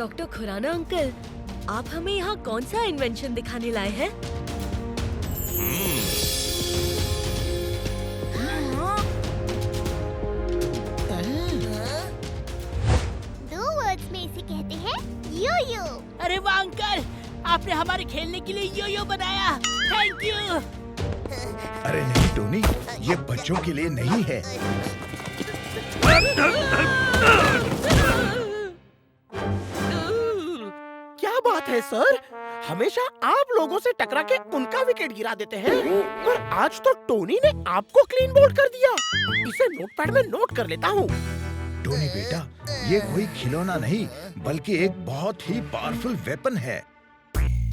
Doctor Khurana uncle, आप हमें यहाँ कौन सा इन्वेंशन दिखाने लाए हैं? दो वर्ड्स में इसे कहते हैं यो-यो। अरे वाह अंकल, आपने हमारे खेलने के लिए यो-यो बनाया। Thank you. अरे नहीं टोनी, ये बच्चों के लिए नहीं है। क्या बात है सर, हमेशा आप लोगों से टकरा के उनका विकेट गिरा देते हैं, पर आज तो टोनी ने आपको क्लीन बोल्ड कर दिया। इसे नोटपैड में नोट कर लेता हूँ। टोनी बेटा, ये कोई खिलौना नहीं बल्कि एक बहुत ही पावरफुल वेपन है।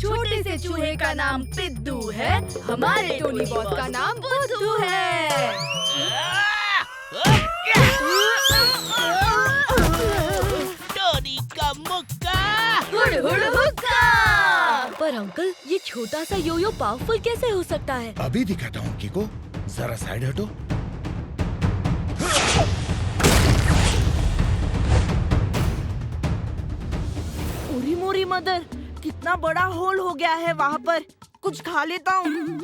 छोटे से चूहे का नाम पिद्दू है, हमारे टोनी बॉस का नाम बुद्धू है। टोनी का मुक्का। हुड़ हुड़ हुक्का। पर अंकल, ये छोटा सा योयो पावरफुल कैसे हो सकता है? अभी दिखाता हूँ किको, जरा साइड हटो। उरी मोरी मदर, कितना बड़ा होल हो गया है वहाँ पर। कुछ खा लेता हूँ।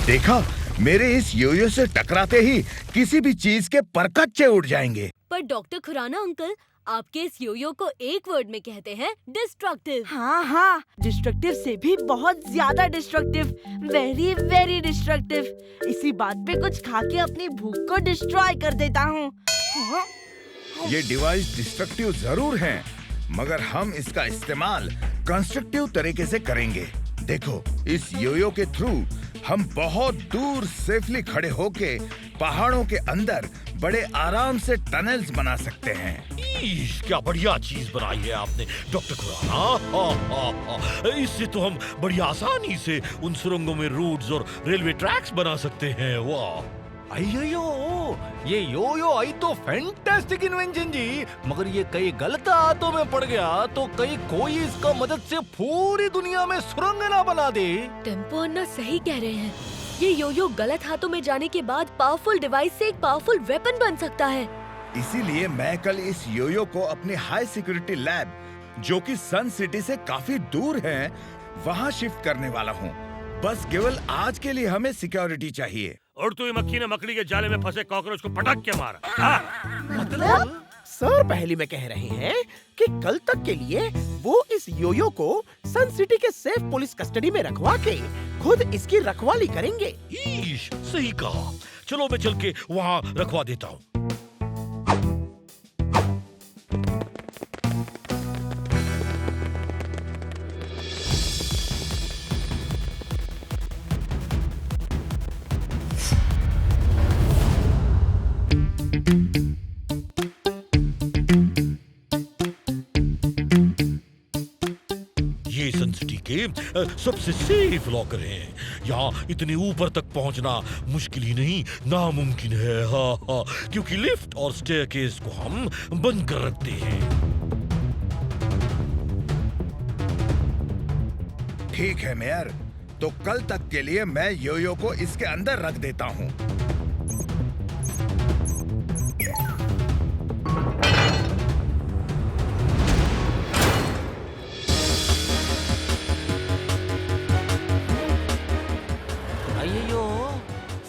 देखा, मेरे इस योयो से टकराते ही किसी भी चीज के परकच्चे उड़ जाएंगे। पर डॉक्टर खुराना अंकल, आपके इस योयो को एक वर्ड में कहते हैं डिस्ट्रक्टिव। हाँ हाँ, डिस्ट्रक्टिव से भी बहुत ज्यादा डिस्ट्रक्टिव, वेरी वेरी डिस्ट्रक्टिव। इसी बात पे कुछ खा के अपनी भूख को डिस्ट्रॉय कर देता हूँ। ये डिवाइस डिस्ट्रक्टिव जरूर हैं, मगर हम इसका इस्तेमाल कंस्ट्रक्टिव तरीके से करेंगे। देखो, इस योयो के थ्रू हम बहुत दूर सेफली खड़े होके पहाड़ों के अंदर बड़े आराम से टनल्स बना सकते हैं। क्या बढ़िया चीज बनाई है आपने डॉक्टर खुराना। इससे तो हम बड़ी आसानी से उन सुरंगों में रोड्स और रेलवे ट्रैक्स बना सकते हैं। वाह, अयो, ये यो आई तो फैंटास्टिक इन्वेंशन जी, मगर ये कई गलत हाथों में पड़ गया तो कहीं कोई इसका मदद से पूरी दुनिया में सुरंग ना बना दे। टेम्पो अन्ना सही कह रहे हैं। ये योयो गलत हाथों में जाने के बाद पावरफुल डिवाइस से एक पावरफुल वेपन बन सकता है। इसीलिए मैं कल इस योयो को अपने हाई सिक्योरिटी लैब, जो कि सन सिटी से काफी दूर है, वहाँ शिफ्ट करने वाला हूँ। बस केवल आज के लिए हमें सिक्योरिटी चाहिए। और तू मक्खी ने मकड़ी के जाले में फंसे कॉकरोच को पटक के मारा। मतलब सर पहली में कह रहे हैं कि कल तक के लिए वो इस योयो को सन सिटी के सेफ पुलिस कस्टडी में रखवा के खुद इसकी रखवाली करेंगे। सही कहा, चलो मैं चल के वहाँ रखवा देता हूँ। ये सन सिटी के सबसे सेफ लॉकर हैं। यहाँ इतने ऊपर तक पहुँचना मुश्किल ही नहीं, नामुमकिन है। हाँ हाँ, क्योंकि लिफ्ट और स्टेयरकेस को हम बंद कर रखते हैं। ठीक है मेयर, तो कल तक के लिए मैं योयो को इसके अंदर रख देता हूँ।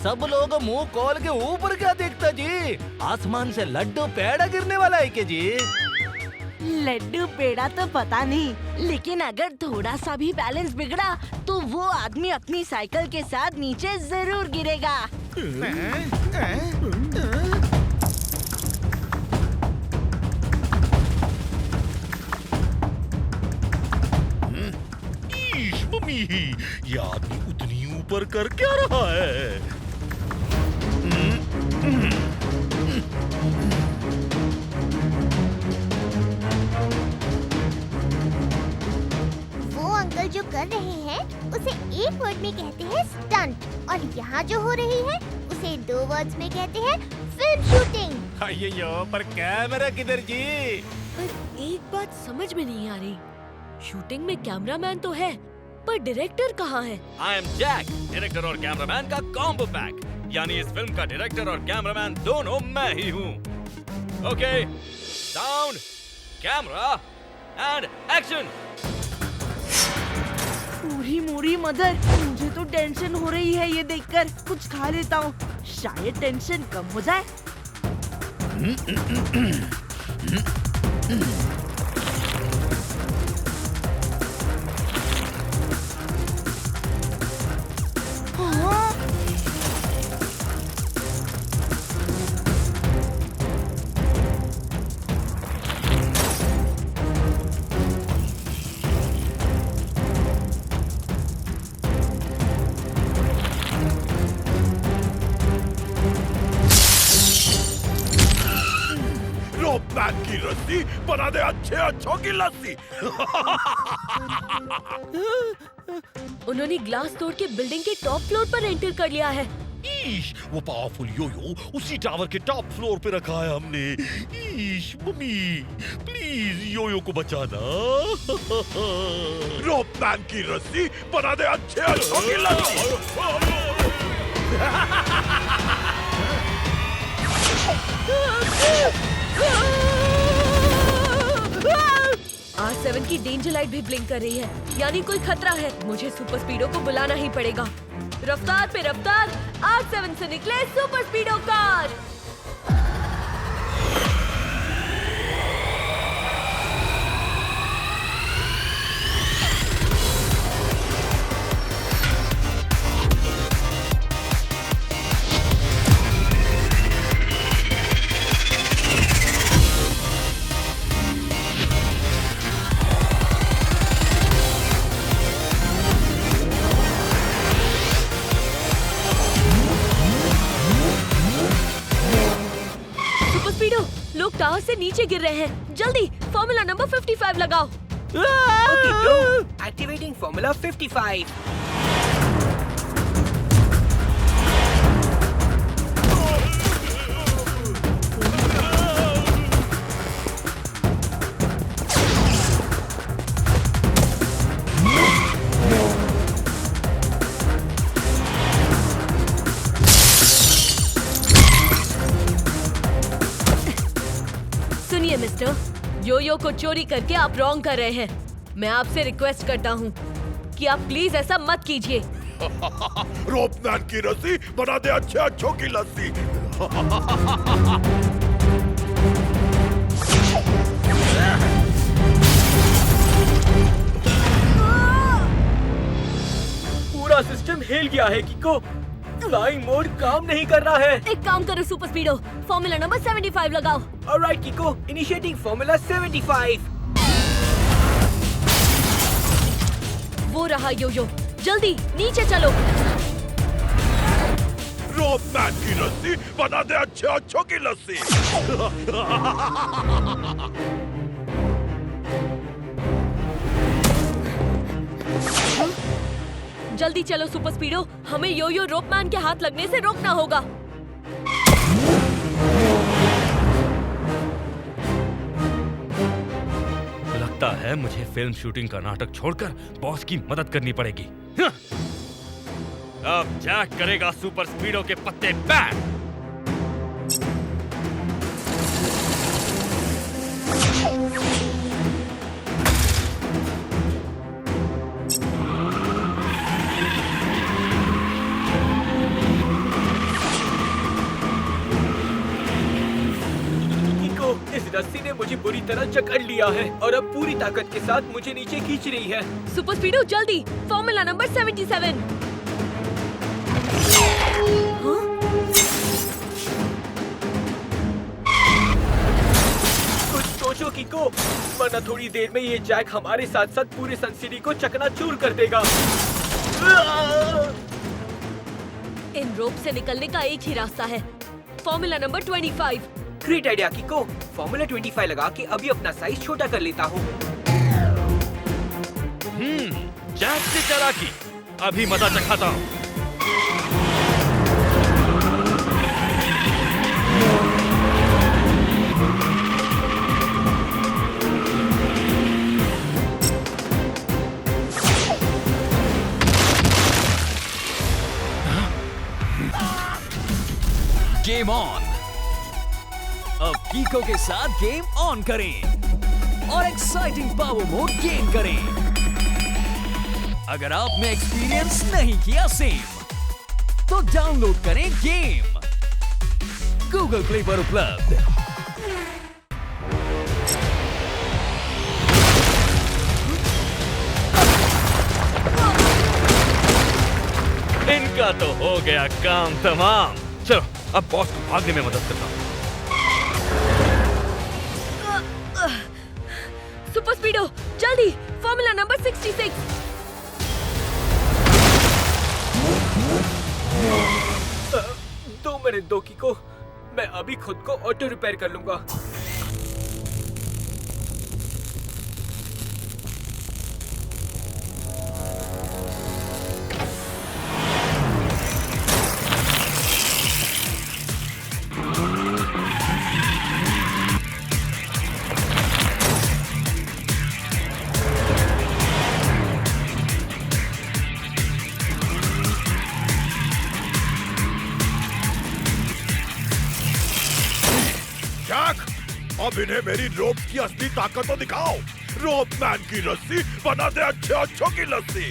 सब लोग मुंह खोल के ऊपर क्या देखता जी? आसमान से लड्डू पेड़ा गिरने वाला है क्या जी? लड्डू पेड़ा तो पता नहीं, लेकिन अगर थोड़ा सा भी बैलेंस बिगड़ा तो वो आदमी अपनी साइकिल के साथ नीचे जरूर गिरेगा। मम्मी, ये आदमी उतनी ऊपर कर क्या रहा है? वो अंकल जो कर रहे हैं उसे एक वर्ड में कहते हैं स्टंट, और यहाँ जो हो रही है उसे दो वर्ड्स में कहते हैं फिल्म शूटिंग। अयो, पर कैमरा किधर जी? पर एक बात समझ में नहीं आ रही, शूटिंग में कैमरामैन तो है, पर डायरेक्टर कहाँ है? आई एम जैक, डायरेक्टर और कैमरामैन का कॉम्बो पैक। यानी इस फिल्म का डायरेक्टर और कैमरामैन दोनों मैं ही हूँ। Okay, sound, camera and action. पूरी मूरी मदर, मुझे तो टेंशन हो रही है ये देखकर। कुछ खा लेता हूँ, शायद टेंशन कम हो जाए। रोपमैन की रस्सी बना दे अच्छों की लस्सी। उन्होंने ग्लास तोड़ के बिल्डिंग के टॉप फ्लोर पर एंटर कर लिया है। ईश, वो पावरफुल योयो उसी टावर के टॉप फ्लोर पे रखा है हमने। ईश, मम्मी प्लीज योयो को बचाना। रोपमैन की रस्सी बना दे अच्छों की लस्सी। R7 की डेंजर लाइट भी ब्लिंक कर रही है, यानी कोई खतरा है। मुझे सुपर स्पीडो को बुलाना ही पड़ेगा। रफ्तार पे रफ्तार, R7 से निकले सुपर स्पीडो कार। लोग टावर से नीचे गिर रहे हैं। जल्दी फॉर्मूला नंबर 55 लगाओ। Activating formula 55। सुनिए मिस्टर, योयो को चोरी करके आप रॉन्ग कर रहे हैं। मैं आपसे रिक्वेस्ट करता हूँ कि आप प्लीज ऐसा मत कीजिए। रोपमैन की रस्सी बना दे अच्छों की लस्सी। पूरा सिस्टम हिल गया है किको। फ्लाइंग मोड काम नहीं कर रहा है। एक काम करो सुपर स्पीडो, फॉर्मूला नंबर 75 लगाओ। Alright किको, initiating formula 75। वो रहा योयो, जल्दी नीचे चलो। रोपमैन की रस्सी बना दे अच्छों की लस्सी। जल्दी चलो सुपर स्पीडो, हमें योयो रोपमैन के हाथ लगने से रोकना होगा। लगता है मुझे फिल्म शूटिंग का नाटक छोड़कर बॉस की मदद करनी पड़ेगी। अब जैक करेगा सुपर स्पीडो के पत्ते बैक। इस रस्सी ने मुझे बुरी तरह जकड़ लिया है और अब पूरी ताकत के साथ मुझे नीचे खींच रही है। सुपर स्पीडो जल्दी, फॉर्मूला नंबर 77। कुछ सोचो किको, वरना थोड़ी देर में ये जैक हमारे साथ साथ पूरे सन सिटी को चकनाचूर कर देगा। इन रोप से निकलने का एक ही रास्ता है, formula number 25। Great idea किको, formula 25 लगा के अभी अपना साइज छोटा कर लेता हूँ। जैक से चालाकी, अभी मजा चखाता हूँ। Game on. अब कीको के साथ गेम ऑन करें और एक्साइटिंग पावर मोड गेन करें। अगर आपने एक्सपीरियंस नहीं किया सेम, तो डाउनलोड करें गेम गूगल प्ले पर उपलब्ध। इनका तो हो गया काम तमाम। चलो अब बॉस को भागने में मदद करता हूँ। सुपर स्पीडो जल्दी, फॉर्मूला नंबर 66। दो मिनट दो कीको, मैं अभी खुद को ऑटो रिपेयर कर लूंगा। अब इन्हें मेरी रोप की असली ताकत तो दिखाओ। रोप मैन की रस्सी बना दे अच्छे अच्छों की लस्सी।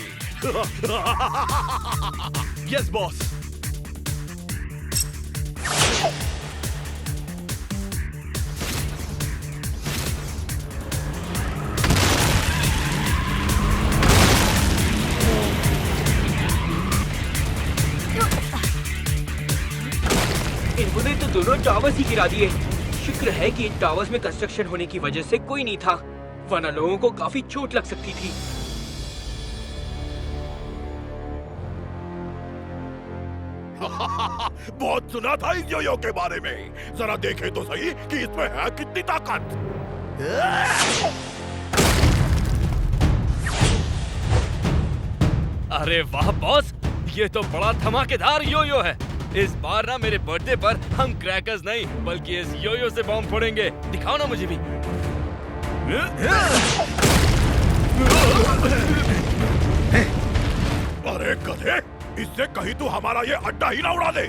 Yes boss. इन्होंने तो दोनों टावर्स ही गिरा दिए। शुक्र है कि इन टावर्स में कंस्ट्रक्शन होने की वजह से कोई नहीं था, वरना लोगों को काफी चोट लग सकती थी। बहुत सुना था इस योयो के बारे में। जरा देखे तो सही कि इसमें है कितनी ताकत। अरे वाह बॉस, ये तो बड़ा धमाकेदार योयो है। इस बार ना मेरे बर्थडे पर हम क्रैकर्स नहीं बल्कि इस योयो से बॉम्ब फोड़ेंगे। दिखाओ ना मुझे भी। अरे गधे, इससे कहीं तू हमारा ये अड्डा ही ना उड़ा दे।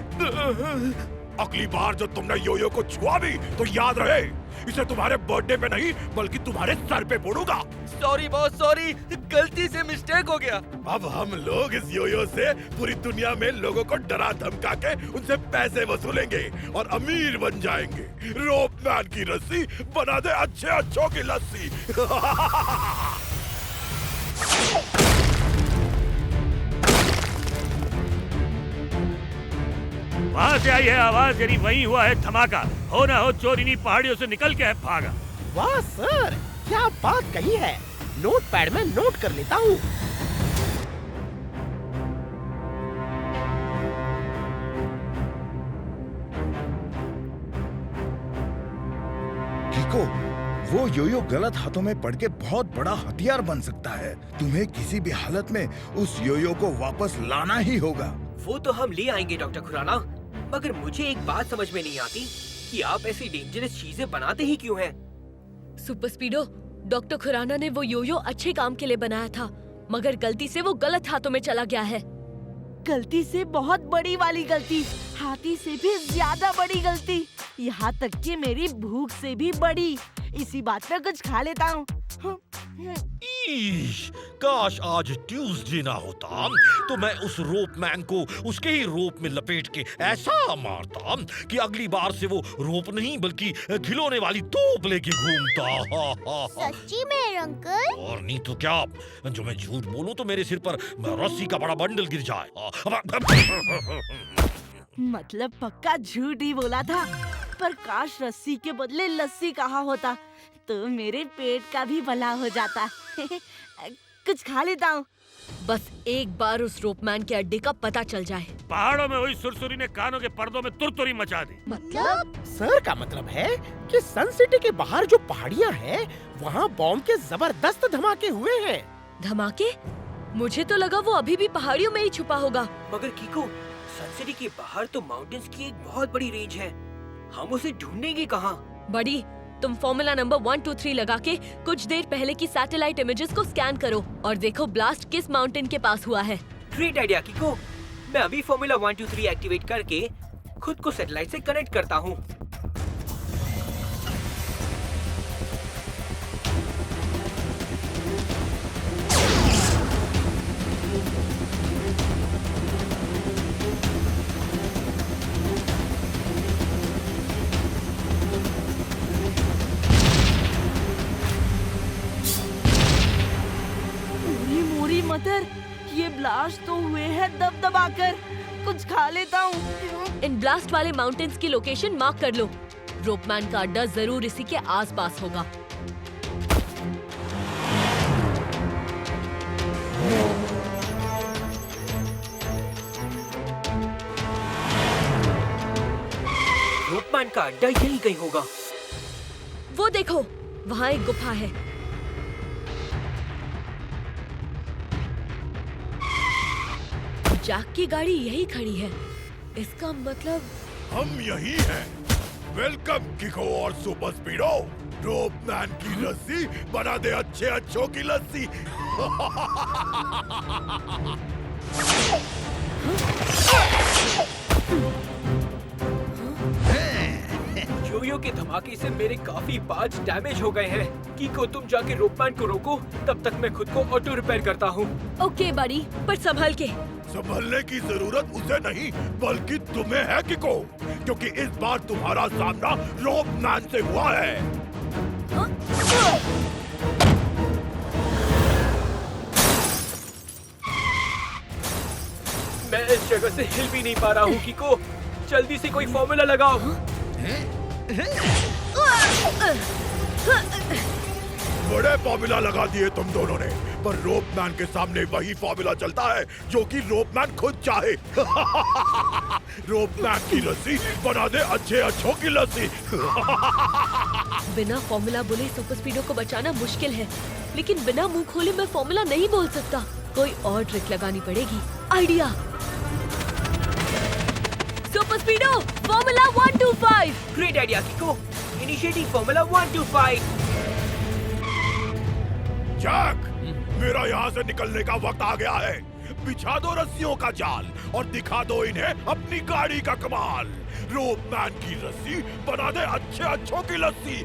अगली बार जब तुमने योयो को छुआ भी तो याद रहे, इसे तुम्हारे बर्थडे पे नहीं बल्कि तुम्हारे सर पे फोड़ूंगा। सॉरी बॉस, सॉरी, गलती से मिस्टेक हो गया। अब हम लोग इस योयो से पूरी दुनिया में लोगों को डरा धमका के उनसे पैसे वसूलेंगे और अमीर बन जाएंगे। रोप मैन की रस्सी बना दे अच्छे अच्छों की लस्सी। वहाँ से आई है आवाज, यानी वहीं हुआ है धमाका। हो ना हो चोर इन्हीं पहाड़ियों से निकल के है भागा। वाह सर, क्या बात कही है। नोट पैड में नोट कर लेता हूँ। कीको, वो योयो गलत हाथों में पड़ के बहुत बड़ा हथियार बन सकता है। तुम्हें किसी भी हालत में उस योयो को वापस लाना ही होगा। वो तो हम ले आएंगे डॉक्टर खुराना, मगर मुझे एक बात समझ में नहीं आती कि आप ऐसी डेंजरस चीजें बनाते ही क्यों हैं? सुपर स्पीडो, डॉक्टर खुराना ने वो योयो अच्छे काम के लिए बनाया था, मगर गलती से वो गलत हाथों में चला गया है। गलती से बहुत बड़ी वाली गलती, हाथी से भी ज्यादा बड़ी गलती, यहाँ तक कि मेरी भूख से भी बड़ी। इसी बात पर कुछ खा लेता हूँ। काश आज ट्यूसडे ना होता तो मैं उस रोप मैन को उसके ही रोप में लपेट के ऐसा मारता कि अगली बार से वो रोप नहीं बल्कि खिलौने वाली तोप लेके घूमता। सच्ची में अंकल? और नहीं तो क्या, जो मैं झूठ बोलूं तो मेरे सिर पर रस्सी का बड़ा बंडल गिर जाए। मतलब पक्का झूठ ही बोला था, पर काश रस्सी के बदले लस्सी कहा होता तो मेरे पेट का भी भला हो जाता। कुछ खा लेता हूँ। बस एक बार उस रोपमैन के अड्डे का पता चल जाए। पहाड़ों में हुई सुरसुरी ने कानों के पर्दों में तुरतुरी मचा दी। मतलब? सर का मतलब है कि सन सिटी के बाहर जो पहाड़ियाँ हैं, वहाँ बॉम्ब के जबरदस्त धमाके हुए हैं। धमाके? मुझे तो लगा वो अभी भी पहाड़ियों में ही छुपा होगा। मगर कीको, सन सिटी के बाहर तो माउंटेन्स की एक बहुत बड़ी रेंज है, हम उसे ढूंढेंगे कहाँ? बड़ी, तुम फॉर्मूला नंबर 1, 2, 3 लगा के कुछ देर पहले की सैटेलाइट इमेजेस को स्कैन करो और देखो ब्लास्ट किस माउंटेन के पास हुआ है। ग्रेट आइडिया कीको, मैं अभी फॉर्मूला 1, 2, 3 एक्टिवेट करके खुद को सैटेलाइट से कनेक्ट करता हूँ। मोरी मदर, ये ब्लास्ट तो हुए हैं दबदबाकर। कुछ खा लेता हूँ। इन ब्लास्ट वाले माउंटेन्स की लोकेशन मार्क कर लो। रोपमैन का अड्डा जरूर इसी के आसपास होगा। रोपमैन का अड्डा यहीं कहीं होगा। वो देखो, वहाँ एक गुफा है। जैक की गाड़ी यही खड़ी है। इसका मतलब हम यही हैं। वेलकम किको और सुपर स्पीडो। रोपमैन की रस्सी बना दे अच्छे अच्छों की लस्सी। योयो के धमाके से मेरे काफी पार्ट्स डैमेज हो गए हैं। कीको, तुम जाके रोपमैन को रोको, तब तक मैं खुद को ऑटो रिपेयर करता हूँ। ओके बड़ी, पर संभल के। संभलने की जरूरत उसे नहीं बल्कि तुम्हें है किको, क्योंकि इस बार तुम्हारा सामना रोपमैन से हुआ है। मैं इस जगह से हिल भी नहीं पा रहा हूँ। कीको, जल्दी से कोई फॉर्मूला लगाओ। बड़े फॉर्मूला लगा दिए तुम दोनों ने, पर रोपमैन के सामने वही फॉर्मूला चलता है जो कि रोपमैन खुद चाहे। रोपमैन की रस्सी बना दे अच्छे अच्छों की लस्सी। बिना फॉर्मूला बोले सुपर स्पीडो को बचाना मुश्किल है, लेकिन बिना मुंह खोले मैं फॉर्मूला नहीं बोल सकता। कोई और ट्रिक लगानी पड़ेगी। Idea. Super Speedo, formula 125। Great idea Kiko. Initiating formula 125। Jack, मेरा यहाँ से निकलने का वक्त आ गया है। बिछा दो रस्सियों का जाल और दिखा दो इन्हें अपनी गाड़ी का कमाल। रोपमैन की रस्सी बना दे अच्छे अच्छों की लस्सी।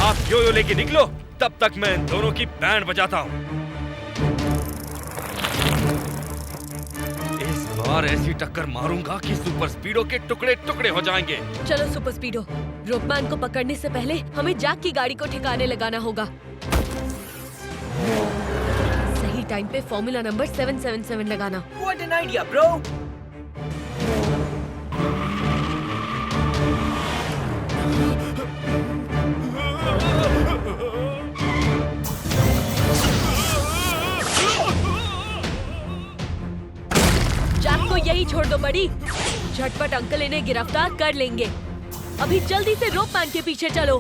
आप योयो लेके निकलो, तब तक मैं इन दोनों की बैंड बजाता हूँ। इस बार ऐसी टक्कर मारूंगा कि सुपर स्पीडो के टुकड़े टुकड़े हो जाएंगे। चलो सुपर स्पीडो, रोपमैन को पकड़ने से पहले हमें जैक की गाड़ी को ठिकाने लगाना होगा। सही टाइम पे फॉर्मूला नंबर 777 लगाना। What an idea, bro! Jack को यही छोड़ दो बड़ी, झटपट अंकल इन्हें गिरफ्तार कर लेंगे। अभी जल्दी से रोपमैन के पीछे चलो।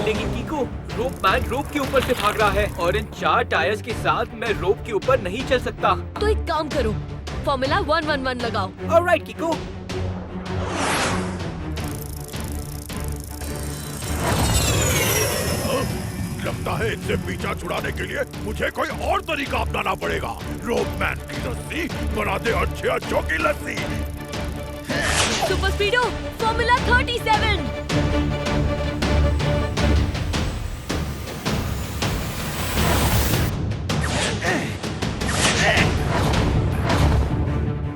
लेकिन कीको, रोपमैन रोप के ऊपर से भाग रहा है और इन 4 टायर्स के साथ मैं रोप के ऊपर नहीं चल सकता। तो एक काम करो, फॉर्मूला 111 लगाओ। ऑलराइट कीको। लगता है इनसे पीछा छुड़ाने के लिए मुझे कोई और तरीका अपनाना पड़ेगा। रोपमैन की रस्सी बना दे अच्छे अच्छों की लस्सी। Super Speedo, formula 37।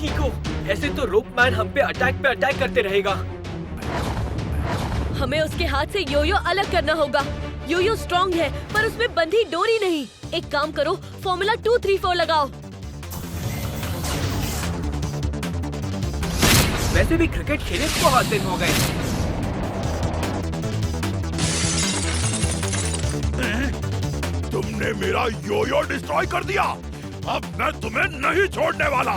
कीको, ऐसे तो रोपमैन हम पे अटैक करते रहेगा। हमें उसके हाथ से योयो अलग करना होगा। योयो स्ट्रॉन्ग है, पर उसमें बंधी डोरी नहीं। एक काम करो, फॉर्मूला 234 लगाओ। वैसे भी क्रिकेट खेले बहुत दिन हो गए। तुमने मेरा योयो डिस्ट्रॉय कर दिया। अब मैं तुम्हें नहीं छोड़ने वाला।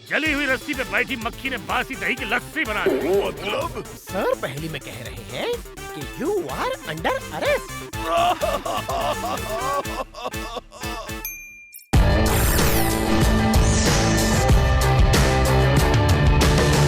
जली हुई रस्सी पे बैठी मक्खी ने बासी दही की लस्सी बना दी। मतलब सर पहली में कह रहे हैं कि यू आर अंडर अरेस्ट।